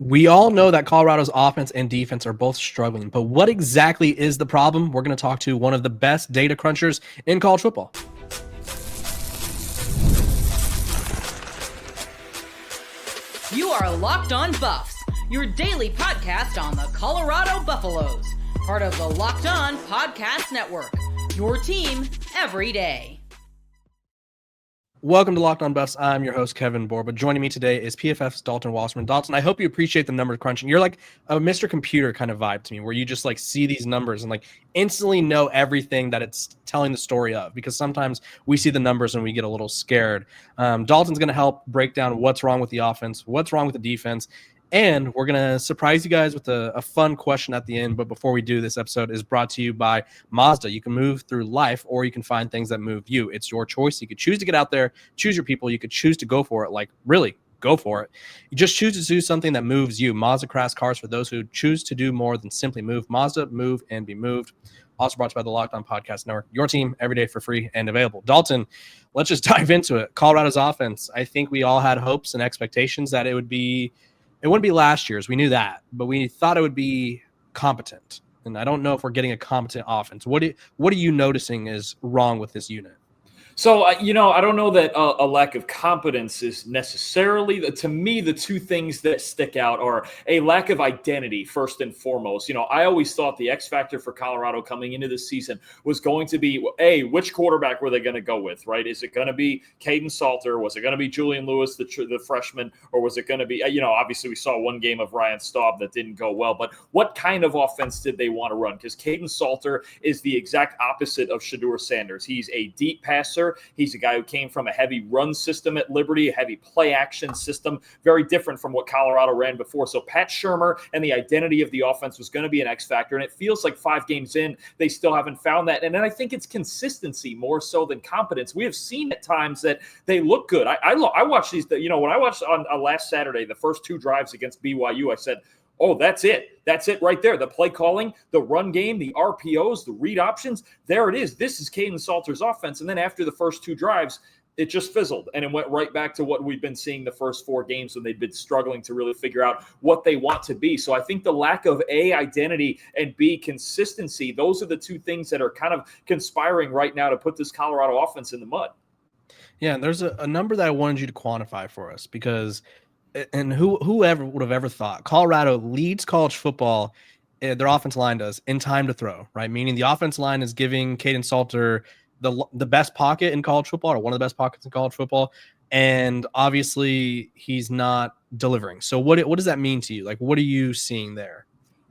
We all know that Colorado's offense and defense are both struggling, but what exactly is the problem? We're going to talk to one of the best data crunchers in college football. You are Locked On Buffs, your daily podcast on the Colorado Buffaloes, part of the Locked On Podcast Network, your team every day. Welcome to Locked On Buffs. I'm your host, Kevin Borba. Joining me today is PFF's Dalton Wasserman. Dalton, I hope you appreciate the number crunching. You're like a Mr. Computer kind of vibe to me, where you just like see these numbers and like instantly know everything that it's telling the story of, because sometimes we see the numbers and we get a little scared. Dalton's going to help break down what's wrong with the offense, what's wrong with the defense, and we're going to surprise you guys with a fun question at the end. But before we do, this episode is brought to you by Mazda. You can move through life, or you can find things that move you. It's your choice. You could choose to get out there, choose your people. You could choose to go for it, like really go for it. You just choose to do something that moves you. Mazda crafts cars for those who choose to do more than simply move. Mazda, move and be moved. Also brought to you by the Locked On Podcast Network, your team every day for free and available. Dalton, let's just dive into it. Colorado's offense. I think we all had hopes and expectations that it wouldn't be last year's. We knew that, but we thought it would be competent. And I don't know if we're getting a competent offense. What are you noticing is wrong with this unit? So, I don't know that a lack of competence is necessarily, to me, the two things that stick out are a lack of identity, first and foremost. I always thought the X factor for Colorado coming into this season was going to be, which quarterback were they going to go with, right? Is it going to be Kaidon Salter? Was it going to be Julian Lewis, the freshman? Or was it going to be, obviously we saw one game of Ryan Staub that didn't go well, but what kind of offense did they want to run? Because Kaidon Salter is the exact opposite of Shedeur Sanders. He's a deep passer. He's a guy who came from a heavy run system at Liberty, a heavy play action system, very different from what Colorado ran before. So Pat Shumur and the identity of the offense was going to be an X factor. And it feels like 5 games in, they still haven't found that. And then I think it's consistency more so than competence. We have seen at times that they look good. I watched these, when I watched on last Saturday, the first 2 drives against BYU, I said, oh, that's it. That's it right there. The play calling, the run game, the RPOs, the read options. There it is. This is Kaidon Salter's offense. And then after the first 2 drives, it just fizzled. And it went right back to what we've been seeing the first 4 games when they've been struggling to really figure out what they want to be. So I think the lack of A, identity, and B, consistency, those are the 2 things that are kind of conspiring right now to put this Colorado offense in the mud. Yeah, and there's a number that I wanted you to quantify for us, because and whoever would have ever thought Colorado leads college football, their offensive line does, in time to throw, right? Meaning the offensive line is giving Kaidon Salter the best pocket in college football, or one of the best pockets in college football, and obviously he's not delivering. So what does that mean to you? Like, what are you seeing there?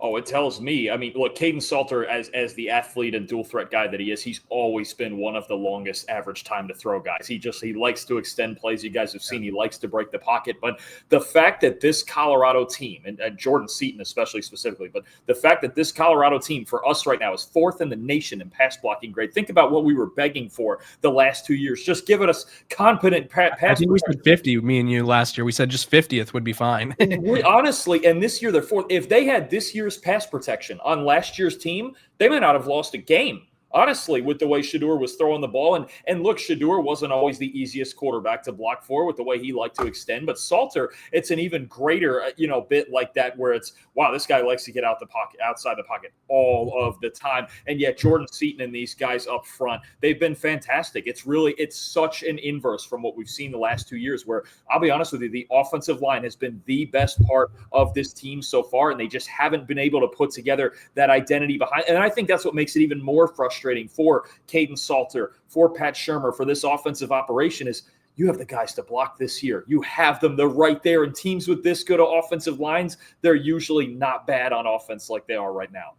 Oh, it tells me. I mean, look, Kaidon Salter, as the athlete and dual threat guy that he is, he's always been one of the longest average time to throw guys. He likes to extend plays. You guys have seen he likes to break the pocket. But the fact that this Colorado team, and Jordan Seaton especially specifically, but the fact that this Colorado team for us right now is 4th in the nation in pass blocking grade. Think about what we were begging for the last 2 years. Just giving us competent pass. I think we said 50, me and you, last year. We said just 50th would be fine. Honestly, and this year they're 4th. If they had this year's pass protection on last year's team, they might not have lost a game. Honestly, with the way Shedeur was throwing the ball. And look, Shedeur wasn't always the easiest quarterback to block for with the way he liked to extend. But Salter, it's an even greater, bit like that, where it's, wow, this guy likes to get outside the pocket all of the time. And yet Jordan Seaton and these guys up front, they've been fantastic. It's such an inverse from what we've seen the last 2 years, where I'll be honest with you, the offensive line has been the best part of this team so far. And they just haven't been able to put together that identity behind. And I think that's what makes it even more frustrating for Kaidon Salter, for Pat Shumur, for this offensive operation is you have the guys to block this year. You have them. They're right there. And teams with this good offensive lines, they're usually not bad on offense like they are right now.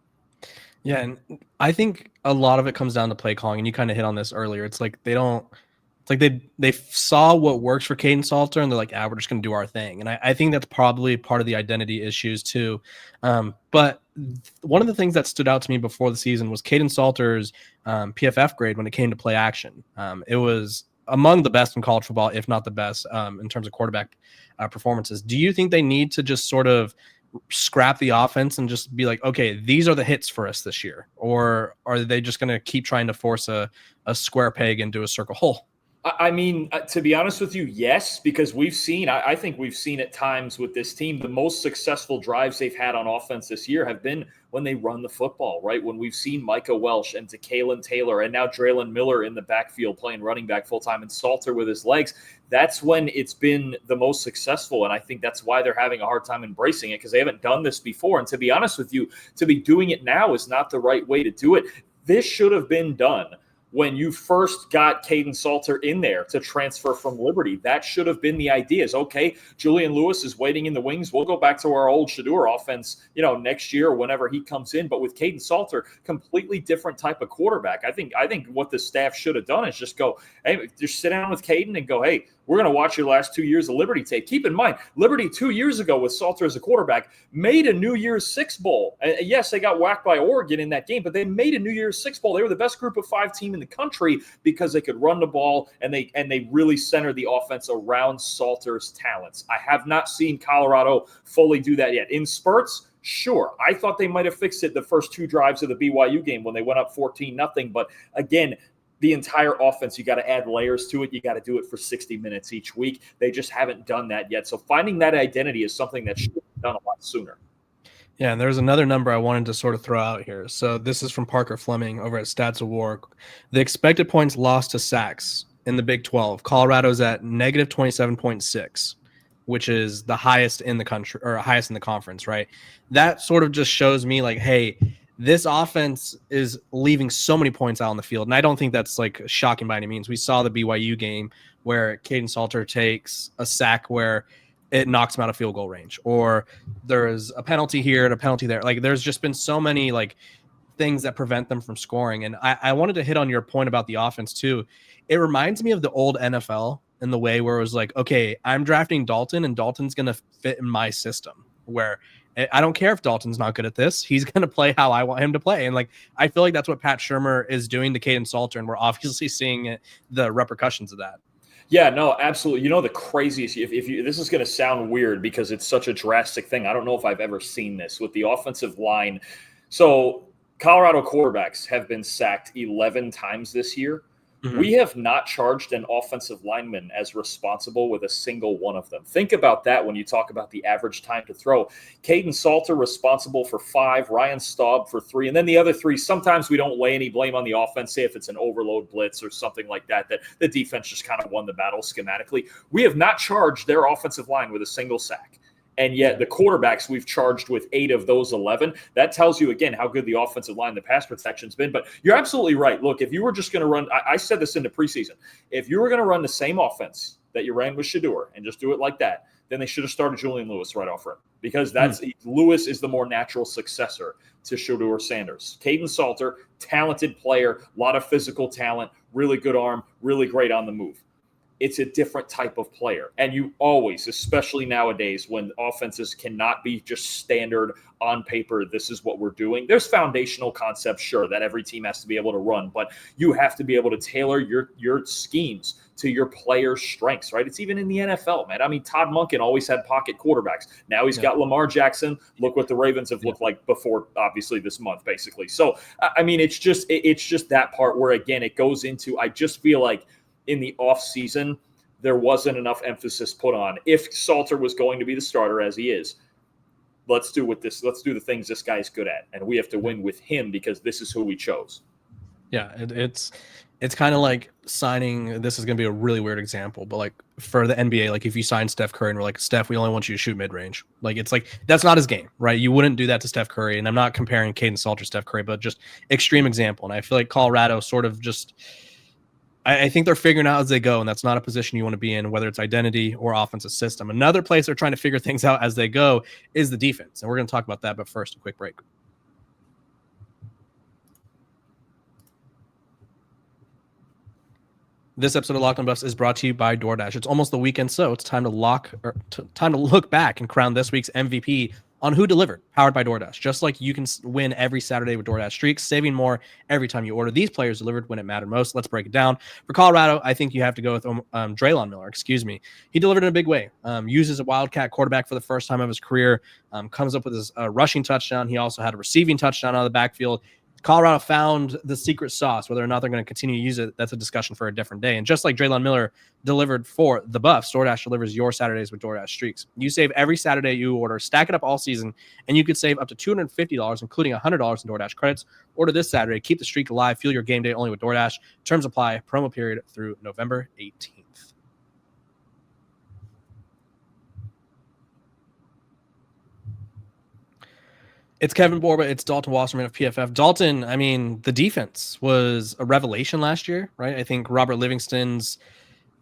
Yeah, and I think a lot of it comes down to play calling, and you kind of hit on this earlier. It's like they saw what works for Kaidon Salter, and they're like, we're just going to do our thing. And I think that's probably part of the identity issues too. But one of the things that stood out to me before the season was Kaidon Salter's PFF grade when it came to play action. It was among the best in college football, if not the best, in terms of quarterback performances. Do you think they need to just sort of scrap the offense and just be like, okay, these are the hits for us this year? Or are they just going to keep trying to force a square peg into a circle hole? I mean, to be honest with you, yes, because I think we've seen at times with this team, the most successful drives they've had on offense this year have been when they run the football, right? When we've seen Micah Welsh and Kalen Taylor and now Draylon Miller in the backfield playing running back full-time and Salter with his legs, that's when it's been the most successful. And I think that's why they're having a hard time embracing it, because they haven't done this before. And to be honest with you, to be doing it now is not the right way to do it. This should have been done when you first got Kaidon Salter in there to transfer from Liberty. That should have been the idea. Is okay, Julian Lewis is waiting in the wings. We'll go back to our old Shedeur offense, next year whenever he comes in. But with Kaidon Salter, completely different type of quarterback. I think what the staff should have done is just go, hey, just sit down with Kaidon and go, hey, we're going to watch your last 2 years of Liberty tape. Keep in mind, Liberty 2 years ago with Salter as a quarterback made a New Year's Six Bowl. Yes, they got whacked by Oregon in that game, but they made a New Year's Six Bowl. They were the best group of 5 team in the country because they could run the ball and they really centered the offense around Salter's talents. I have not seen Colorado fully do that yet. In spurts, sure. I thought they might have fixed it the first 2 drives of the BYU game when they went up 14-0. But again, the entire offense, you got to add layers to it. You got to do it for 60 minutes each week. They just haven't done that yet. So finding that identity is something that should have been done a lot sooner. Yeah, and there's another number I wanted to sort of throw out here. So this is from Parker Fleming over at Stats of War. The expected points lost to sacks in the Big 12. Colorado's at negative 27.6, which is the highest in the country or highest in the conference, right? That sort of just shows me like, hey, this offense is leaving so many points out on the field. And I don't think that's like shocking by any means. We saw the BYU game where Kaidon Salter takes a sack where it knocks him out of field goal range, or there's a penalty here and a penalty there. Like there's just been so many like things that prevent them from scoring. And I wanted to hit on your point about the offense too. It reminds me of the old NFL in the way where it was like, okay, I'm drafting Dalton and Dalton's going to fit in my system, where I don't care if Dalton's not good at this. He's going to play how I want him to play. And like, I feel like that's what Pat Shumur is doing to Kaidon Salter. And we're obviously seeing the repercussions of that. Yeah, no, absolutely. The craziest, this is going to sound weird because it's such a drastic thing. I don't know if I've ever seen this with the offensive line. So Colorado quarterbacks have been sacked 11 times this year. Mm-hmm. We have not charged an offensive lineman as responsible with a single one of them. Think about that when you talk about the average time to throw. Kaidon Salter responsible for 5, Ryan Staub for 3, and then the other 3, sometimes we don't lay any blame on the offense, say if it's an overload blitz or something like that the defense just kind of won the battle schematically. We have not charged their offensive line with a single sack. And yet the quarterbacks we've charged with 8 of those 11. That tells you, again, how good the offensive line, the pass protection's been. But you're absolutely right. Look, if you were just going to run, I said this in the preseason, if you were going to run the same offense that you ran with Shedeur and just do it like that, then they should have started Julian Lewis right off rip, because Lewis is the more natural successor to Shedeur Sanders. Kaidon Salter, talented player, a lot of physical talent, really good arm, really great on the move. It's a different type of player. And you always, especially nowadays when offenses cannot be just standard on paper, this is what we're doing. There's foundational concepts, sure, that every team has to be able to run, but you have to be able to tailor your schemes to your players' strengths, right? It's even in the NFL, man. I mean, Todd Monken always had pocket quarterbacks. Now he's got Lamar Jackson. Look what the Ravens have looked like before, obviously, this month, basically. So, I mean, it's just that part where, again, it goes into, I just feel like, in the offseason, there wasn't enough emphasis put on. If Salter was going to be the starter, as he is, let's do the things this guy's good at. And we have to win with him because this is who we chose. Yeah, it's kind of like signing, this is going to be a really weird example, but like for the NBA, like if you sign Steph Curry and we're like, Steph, we only want you to shoot mid-range. Like, it's like, that's not his game, right? You wouldn't do that to Steph Curry. And I'm not comparing Kaidon Salter to Steph Curry, but just extreme example. And I feel like Colorado sort of just, I think they're figuring out as they go, and that's not a position you want to be in, whether it's identity or offensive system. Another place they're trying to figure things out as they go is the defense, and we're going to talk about that, but first, a quick break. This episode of Locked On Buffs is brought to you by DoorDash. It's almost the weekend, so it's time to look back and crown this week's MVP on Who Delivered, powered by DoorDash. Just like you can win every Saturday with DoorDash Streaks, saving more every time you order. These players delivered when it mattered most. Let's break it down. For Colorado, I think you have to go with Draylon Miller. He delivered in a big way. Uses a Wildcat quarterback for the first time of his career. Comes up with his rushing touchdown. He also had a receiving touchdown out of the backfield. Colorado found the secret sauce. Whether or not they're going to continue to use it, that's a discussion for a different day. And just like Draylon Miller delivered for the Buffs, DoorDash delivers your Saturdays with DoorDash Streaks. You save every Saturday you order, stack it up all season, and you could save up to $250, including $100 in DoorDash credits. Order this Saturday. Keep the streak alive. Fuel your game day only with DoorDash. Terms apply. Promo period through November 18th. It's Kevin Borba. It's Dalton Wasserman of PFF. Dalton, I mean, the defense was a revelation last year, right? I think Robert Livingston's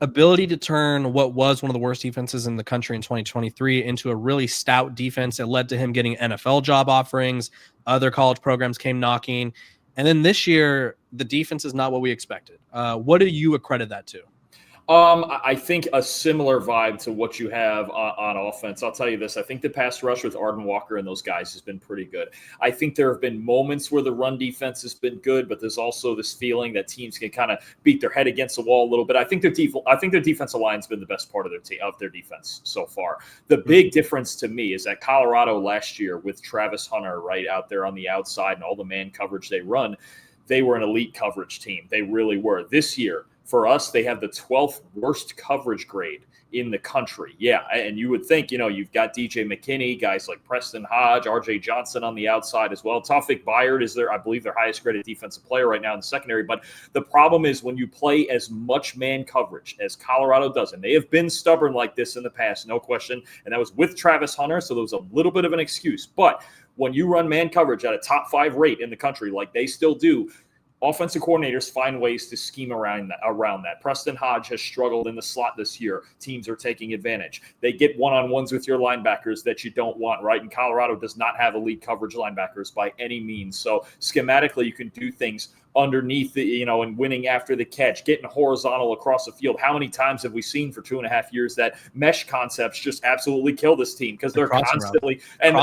ability to turn what was one of the worst defenses in the country in 2023 into a really stout defense. It led to him getting NFL job offerings. Other college programs came knocking. And then this year, the defense is not what we expected. What do you accredit that to? I think a similar vibe to what you have on offense. I'll tell you this. I think the pass rush with Arden Walker and those guys has been pretty good. I think there have been moments where the run defense has been good, but there's also this feeling that teams can kind of beat their head against the wall a little bit. I think their defensive line's been the best part of their defense so far. The big difference to me is that Colorado last year with Travis Hunter right out there on the outside and all the man coverage they run, they were an elite coverage team. They really were. This year, for us, they have the 12th worst coverage grade in the country. Yeah, and you would think, you've got DJ McKinney, guys like Preston Hodge, RJ Johnson on the outside as well. Tawfiq Bayard is I believe, their highest graded defensive player right now in the secondary. But the problem is when you play as much man coverage as Colorado does, and they have been stubborn like this in the past, no question, and that was with Travis Hunter, so there was a little bit of an excuse. But when you run man coverage at a top 5 rate in the country like they still do, offensive coordinators find ways to scheme around that. Preston Hodge has struggled in the slot this year. Teams are taking advantage. They get one-on-ones with your linebackers that you don't want, right? And Colorado does not have elite coverage linebackers by any means. So schematically, you can do things underneath and winning after the catch, getting horizontal across the field. How many times have we seen for 2.5 years that mesh concepts just absolutely kill this team because they're constantly and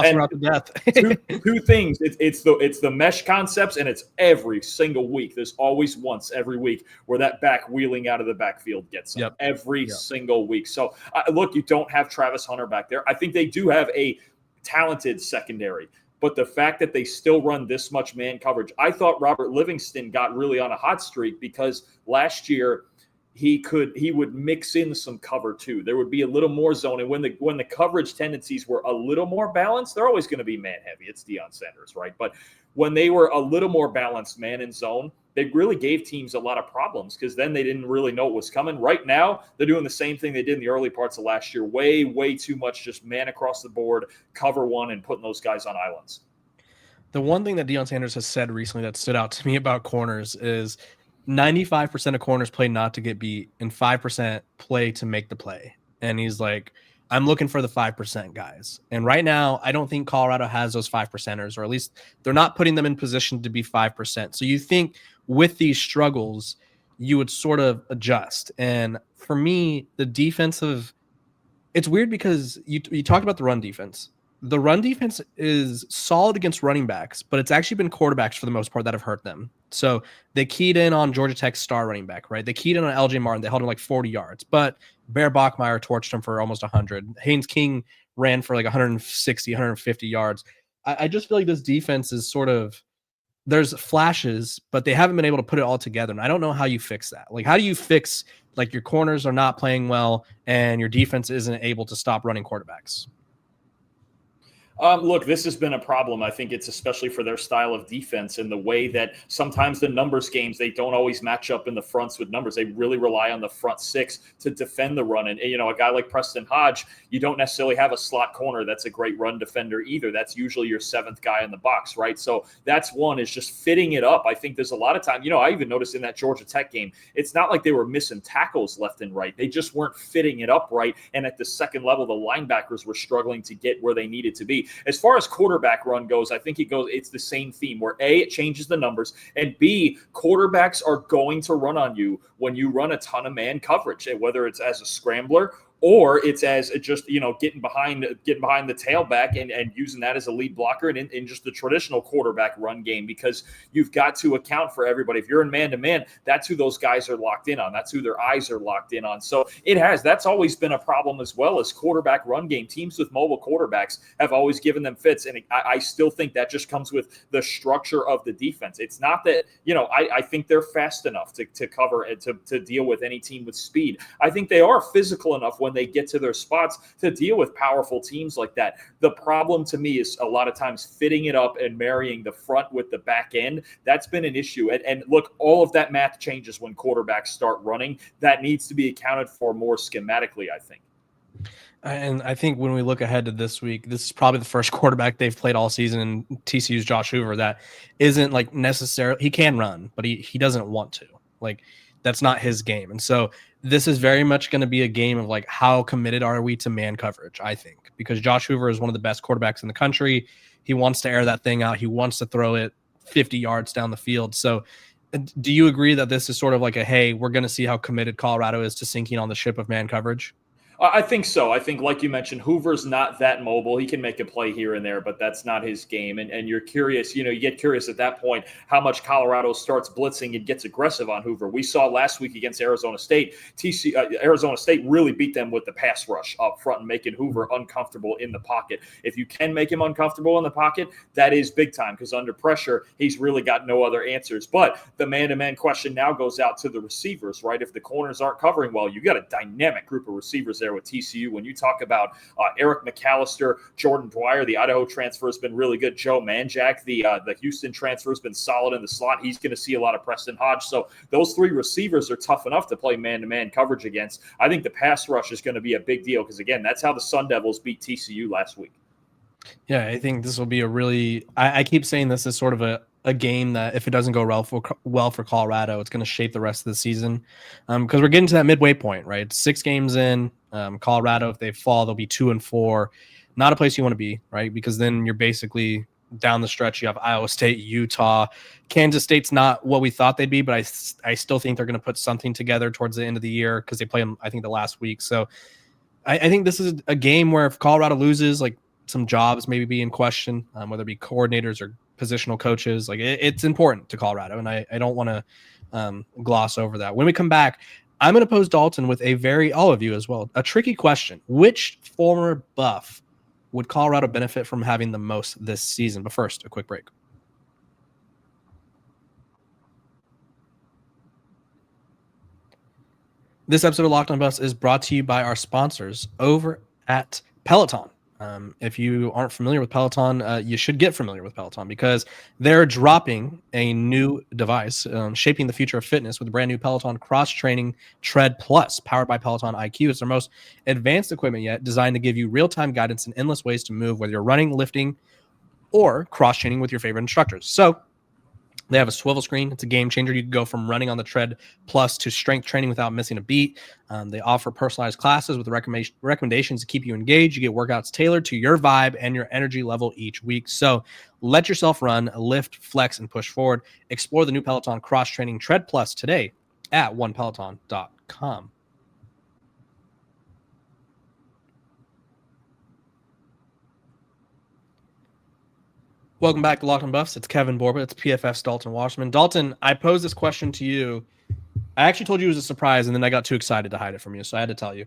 two things. It's the mesh concepts, and it's every single week. There's always once every week where that back wheeling out of the backfield gets them every single week. So look, you don't have Travis Hunter back there. I think they do have a talented secondary. But the fact that they still run this much man coverage, I thought Robert Livingston got really on a hot streak because last year he would mix in some cover too. There would be a little more zone. And when the coverage tendencies were a little more balanced, they're always going to be man heavy. It's Deion Sanders, right? But when they were a little more balanced man and zone, they really gave teams a lot of problems because then they didn't really know what was coming. Right now, they're doing the same thing they did in the early parts of last year. Way, way too much just man across the board, cover one, and putting those guys on islands. The one thing that Deion Sanders has said recently that stood out to me about corners is 95% of corners play not to get beat and 5% play to make the play. And he's like, I'm looking for the 5% guys. And right now, I don't think Colorado has those 5%ers, or at least they're not putting them in position to be 5%. So you think with these struggles, you would sort of adjust. And for me, the defensive, it's weird because you talked about the run defense. The run defense is solid against running backs, but it's actually been quarterbacks for the most part that have hurt them. So they keyed in on Georgia Tech's star running back, right? They keyed in on LJ Martin. They held him like 40 yards, but Bear Bachmeier torched him for almost 100. Haynes King ran for like 160, 150 yards. I just feel like this defense is sort of, there's flashes, but they haven't been able to put it all together. And I don't know how you fix that. Like, how do you fix, like, your corners are not playing well and your defense isn't able to stop running quarterbacks? Look, this has been a problem. I think it's especially for their style of defense and the way that sometimes the numbers games, they don't always match up in the fronts with numbers. They really rely on the front six to defend the run. And, a guy like Preston Hodge, you don't necessarily have a slot corner that's a great run defender either. That's usually your 7th guy in the box, right? So that's one, is just fitting it up. I think there's a lot of time, I even noticed in that Georgia Tech game, it's not like they were missing tackles left and right. They just weren't fitting it up right. And at the second level, the linebackers were struggling to get where they needed to be. As far as quarterback run goes, I think it's the same theme where A, it changes the numbers, and B, quarterbacks are going to run on you when you run a ton of man coverage, whether it's as a scrambler or it's as just, getting behind the tailback and using that as a lead blocker and in just the traditional quarterback run game, because you've got to account for everybody. If you're in man-to-man, that's who those guys are locked in on. That's who their eyes are locked in on. So that's always been a problem as well as quarterback run game. Teams with mobile quarterbacks have always given them fits, and I still think that just comes with the structure of the defense. It's not that, I think they're fast enough to cover and to deal with any team with speed. I think they are physical enough when they get to their spots to deal with powerful teams like that. The problem to me is a lot of times fitting it up and marrying the front with the back end. That's been an issue. And look, all of that math changes when quarterbacks start running. That needs to be accounted for more schematically, I think. And I think when we look ahead to this week, this is probably the first quarterback they've played all season in TCU's Josh Hoover that isn't like necessarily, he can run, but he doesn't want to. Like, that's not his game. And so this is very much going to be a game of like, how committed are we to man coverage, I think, because Josh Hoover is one of the best quarterbacks in the country. He wants to air that thing out. He wants to throw it 50 yards down the field. So do you agree that this is sort of like hey, we're going to see how committed Colorado is to sinking on the ship of man coverage? I think so. I think, like you mentioned, Hoover's not that mobile. He can make a play here and there, but that's not his game. And you're curious, you get curious at that point how much Colorado starts blitzing and gets aggressive on Hoover. We saw last week against Arizona State, Arizona State really beat them with the pass rush up front and making Hoover uncomfortable in the pocket. If you can make him uncomfortable in the pocket, that is big time, because under pressure, he's really got no other answers. But the man-to-man question now goes out to the receivers, right? If the corners aren't covering well, you've got a dynamic group of receivers there with TCU. When you talk about Eric McAllister, Jordan Dwyer, the Idaho transfer has been really good. Joe Manjack, the Houston transfer, has been solid in the slot. He's going to see a lot of Preston Hodge. So those three receivers are tough enough to play man-to-man coverage against. I think the pass rush is going to be a big deal because, again, that's how the Sun Devils beat TCU last week. Yeah, I think this will be a really – I keep saying this is sort of a game that if it doesn't go well for Colorado, it's going to shape the rest of the season, because we're getting to that midway point, right? 6 games in. Colorado, if they fall, they'll be 2-4. Not a place you want to be, right? Because then you're basically down the stretch. You have Iowa State, Utah, Kansas State's not what we thought they'd be, but I still think they're going to put something together towards the end of the year because they play them, I think, the last week. So I think this is a game where if Colorado loses, like some jobs maybe be in question, whether it be coordinators or positional coaches. Like it's important to Colorado, and I don't want to gloss over that. When we come back, I'm going to pose Dalton with all of you as well, a tricky question. Which former Buff would Colorado benefit from having the most this season? But first, a quick break. This episode of Locked on Buffs is brought to you by our sponsors over at Peloton. If you aren't familiar with Peloton, you should get familiar with Peloton because they're dropping a new device, shaping the future of fitness with a brand new Peloton cross-training Tread Plus, powered by Peloton IQ. It's their most advanced equipment yet, designed to give you real-time guidance and endless ways to move, whether you're running, lifting, or cross-training with your favorite instructors. So they have a swivel screen. It's a game changer. You can go from running on the Tread Plus to strength training without missing a beat. They offer personalized classes with recommendations to keep you engaged. You get workouts tailored to your vibe and your energy level each week. So let yourself run, lift, flex, and push forward. Explore the new Peloton cross-training Tread Plus today at onepeloton.com. Welcome back to Locked on Buffs. It's Kevin Borba. It's PFF's Dalton Wasserman. Dalton, I posed this question to you. I actually told you it was a surprise, and then I got too excited to hide it from you, so I had to tell you.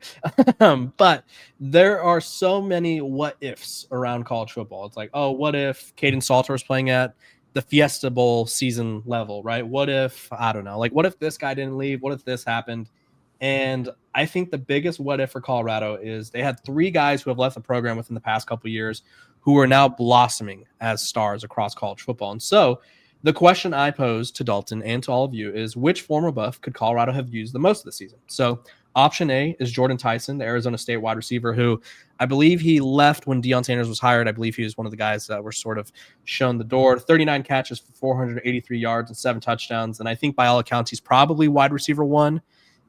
But there are so many what-ifs around college football. It's like, oh, what if Kaidon Salter was playing at the Fiesta Bowl season level, right? What if, I don't know, like what if this guy didn't leave? What if this happened? And I think the biggest what-if for Colorado is they had 3 guys who have left the program within the past couple of years who are now blossoming as stars across college football. And so the question I pose to Dalton and to all of you is, which former Buff could Colorado have used the most of the season? So option A is Jordyn Tyson, the Arizona State wide receiver, who I believe he left when Deion Sanders was hired. I believe he was one of the guys that were sort of shown the door. 39 catches for 483 yards and 7 touchdowns. And I think by all accounts, he's probably wide receiver 1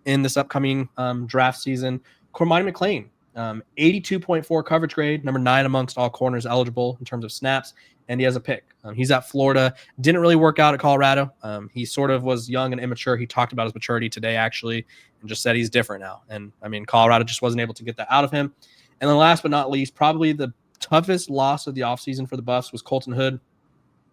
in this upcoming draft season. Cormani McClain, 82.4 coverage grade, number 9 amongst all corners eligible in terms of snaps, and he has a pick. He's at Florida. Didn't really work out at Colorado. He sort of was young and immature. He talked about his maturity today, actually, and just said he's different now. And I mean, Colorado just wasn't able to get that out of him. And then last but not least, probably the toughest loss of the offseason for the Buffs was Colton Hood,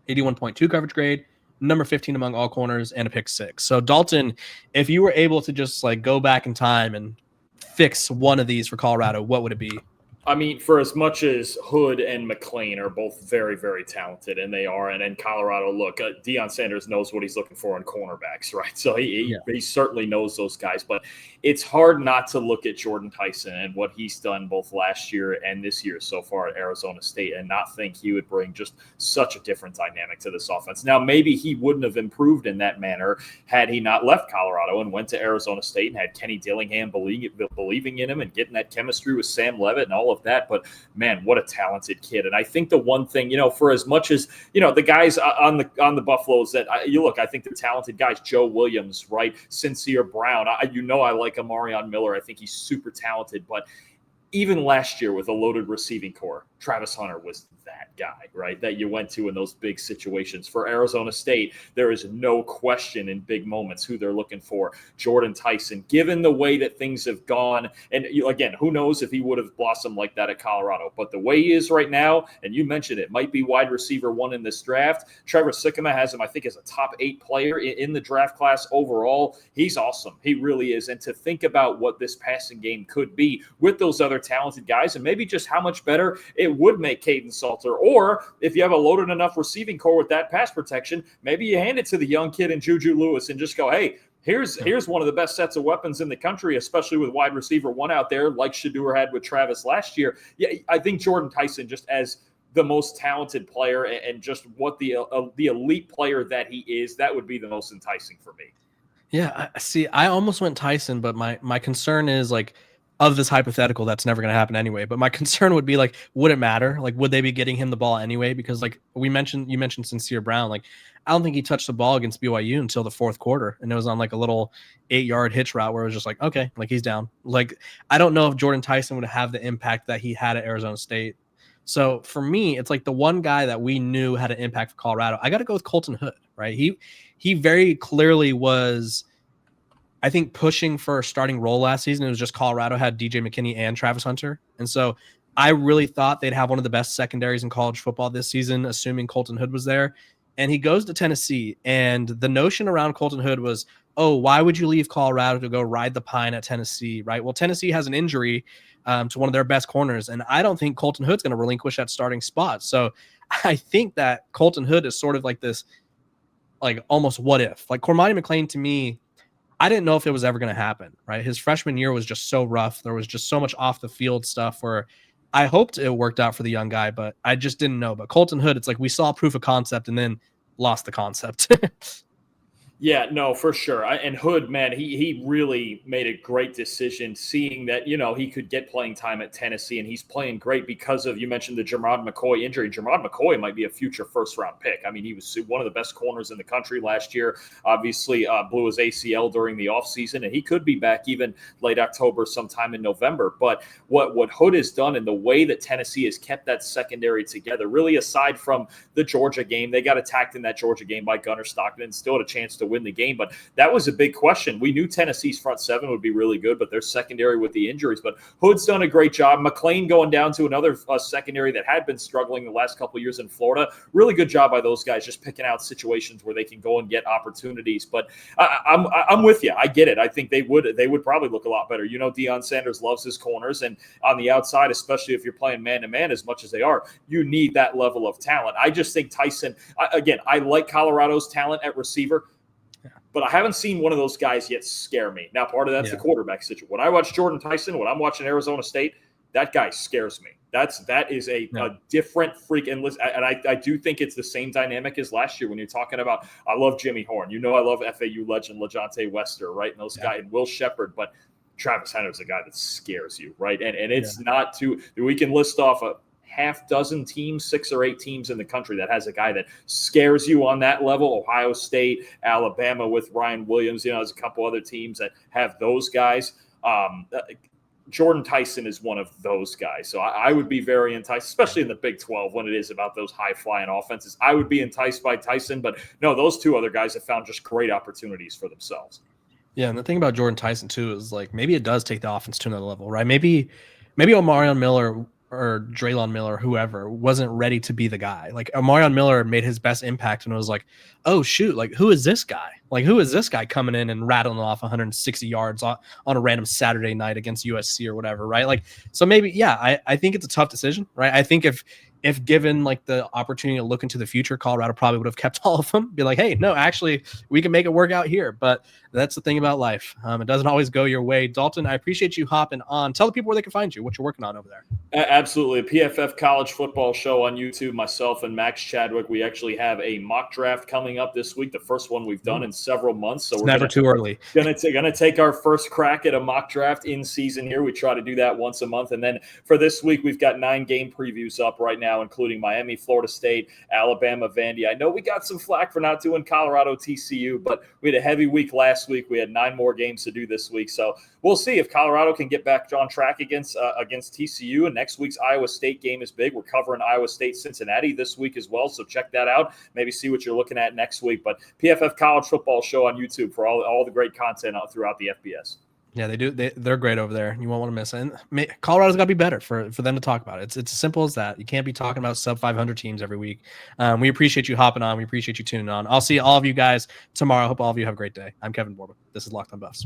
81.2 coverage grade, number 15 among all corners, and a pick 6. So Dalton, if you were able to just like go back in time and fix one of these for Colorado, what would it be? I mean, for as much as Hood and McClain are both very, very talented, and they are, and in Colorado, look, Deion Sanders knows what he's looking for in cornerbacks, right? So he certainly knows those guys. But it's hard not to look at Jordyn Tyson and what he's done both last year and this year so far at Arizona State and not think he would bring just such a different dynamic to this offense. Now, maybe he wouldn't have improved in that manner had he not left Colorado and went to Arizona State and had Kenny Dillingham believing in him and getting that chemistry with Sam Levitt and all of that. But man, what a talented kid. And I think the one thing, for as much as, the guys on the Buffaloes that I think they're talented guys, Joe Williams, right? Sincere Brown. I like Amarion Miller. I think he's super talented, but even last year with a loaded receiving core, Travis Hunter was that guy, right, that you went to in those big situations. For Arizona State, there is no question in big moments who they're looking for. Jordyn Tyson, given the way that things have gone, and again, who knows if he would have blossomed like that at Colorado, but the way he is right now, and you mentioned it, might be wide receiver 1 in this draft. Trevor Sikkema has him, I think, as a top 8 player in the draft class overall. He's awesome. He really is. And to think about what this passing game could be with those other talented guys, and maybe just how much better it would make Kaidon Salter, or if you have a loaded enough receiving core with that pass protection, maybe you hand it to the young kid in Juju Lewis and just go, hey, here's one of the best sets of weapons in the country, especially with wide receiver 1 out there like Shedeur had with Travis last year. Yeah, I think Jordyn Tyson, just as the most talented player and just what the elite player that he is, that would be the most enticing for me. Yeah, I almost went Tyson, but my concern is like, of this hypothetical, that's never going to happen anyway. But my concern would be like, would it matter? Like, would they be getting him the ball anyway? Because like you mentioned Sincere Brown. Like, I don't think he touched the ball against BYU until the 4th quarter. And it was on like a little 8-yard hitch route where it was just like, okay, like he's down. Like, I don't know if Jordyn Tyson would have the impact that he had at Arizona State. So for me, it's like the one guy that we knew had an impact for Colorado. I got to go with Colton Hood, right? He very clearly was, I think, pushing for a starting role last season. It was just Colorado had DJ McKinney and Travis Hunter. And so I really thought they'd have one of the best secondaries in college football this season, assuming Colton Hood was there. And he goes to Tennessee. And the notion around Colton Hood was, oh, why would you leave Colorado to go ride the pine at Tennessee, right? Well, Tennessee has an injury to one of their best corners. And I don't think Colton Hood's going to relinquish that starting spot. So I think that Colton Hood is sort of like this, like almost what if. Like Cormani McClain, to me, I didn't know if it was ever going to happen, right? His freshman year was just so rough. There was just so much off the field stuff where I hoped it worked out for the young guy, but I just didn't know. But Colton Hood, it's like we saw proof of concept and then lost the concept. Yeah, no, for sure. And Hood, man, he really made a great decision seeing that, he could get playing time at Tennessee, and he's playing great because of, you mentioned the Jermod McCoy injury. Jermod McCoy might be a future first-round pick. I mean, he was one of the best corners in the country last year. Obviously, blew his ACL during the offseason, and he could be back even late October, sometime in November. But what Hood has done and the way that Tennessee has kept that secondary together, really aside from the Georgia game, they got attacked in that Georgia game by Gunnar Stockton and still had a chance to win the game. But that was a big question. We knew Tennessee's front 7 would be really good, but their secondary with the injuries. But Hood's done a great job. McClain going down to another secondary that had been struggling the last couple of years in Florida. Really good job by those guys, just picking out situations where they can go and get opportunities. But I'm with you. I get it. I think they would probably look a lot better. Deion Sanders loves his corners, and on the outside, especially if you're playing man-to-man as much as they are, you need that level of talent. I just think Tyson, I like Colorado's talent at receiver, but I haven't seen one of those guys yet scare me. Now, part of that's the quarterback situation. When I watch Jordyn Tyson, when I'm watching Arizona State, that guy scares me. That is a different freak. And I do think it's the same dynamic as last year when you're talking about, I love Jimmy Horn. I love FAU legend LaJohntay Wester, right? And those guys, and Will Shepard. But Travis Hunter is a guy that scares you, right? And it's not too – we can list off a half dozen teams, 6 or 8 teams in the country that has a guy that scares you on that level. Ohio State, Alabama with Ryan Williams, there's a couple other teams that have those guys. Jordyn Tyson is one of those guys. So I would be very enticed, especially in the Big 12 when it is about those high-flying offenses. I would be enticed by Tyson, but no, those 2 other guys have found just great opportunities for themselves. Yeah, and the thing about Jordyn Tyson too is like maybe it does take the offense to another level, right? Maybe Omarion Miller or Draylon Miller, whoever, wasn't ready to be the guy. Like Omarion Miller made his best impact and it was like, oh shoot, like who is this guy? Like who is this guy coming in and rattling off 160 yards on a random Saturday night against USC or whatever, right? Like so maybe I think it's a tough decision, right? I think if given like the opportunity to look into the future, Colorado probably would have kept all of them. Be like, hey, no, actually, we can make it work out here. But that's the thing about life. It doesn't always go your way. Dalton, I appreciate you hopping on. Tell the people where they can find you, what you're working on over there. Absolutely. A PFF college football show on YouTube. Myself and Max Chadwick, we actually have a mock draft coming up this week, the first one we've done in several months. So it's we're never too early. Gonna take our first crack at a mock draft in season here. We try to do that once a month. And then for this week, we've got 9 game previews up right now, including Miami, Florida State, Alabama, Vandy. I know we got some flack for not doing Colorado, TCU, but we had a heavy week last week. We had 9 more games to do this week. So we'll see if Colorado can get back on track against TCU. And next week's Iowa State game is big. We're covering Iowa State, Cincinnati this week as well. So check that out. Maybe see what you're looking at next week. But PFF college football show on YouTube for all the great content throughout the FBS. Yeah, they do. They're great over there. You won't want to miss it. And Colorado's got to be better for them to talk about it. It's as simple as that. You can't be talking about sub 500 teams every week. We appreciate you hopping on. We appreciate you tuning on. I'll see all of you guys tomorrow. I hope all of you have a great day. I'm Kevin Borba. This is Locked on Buffs.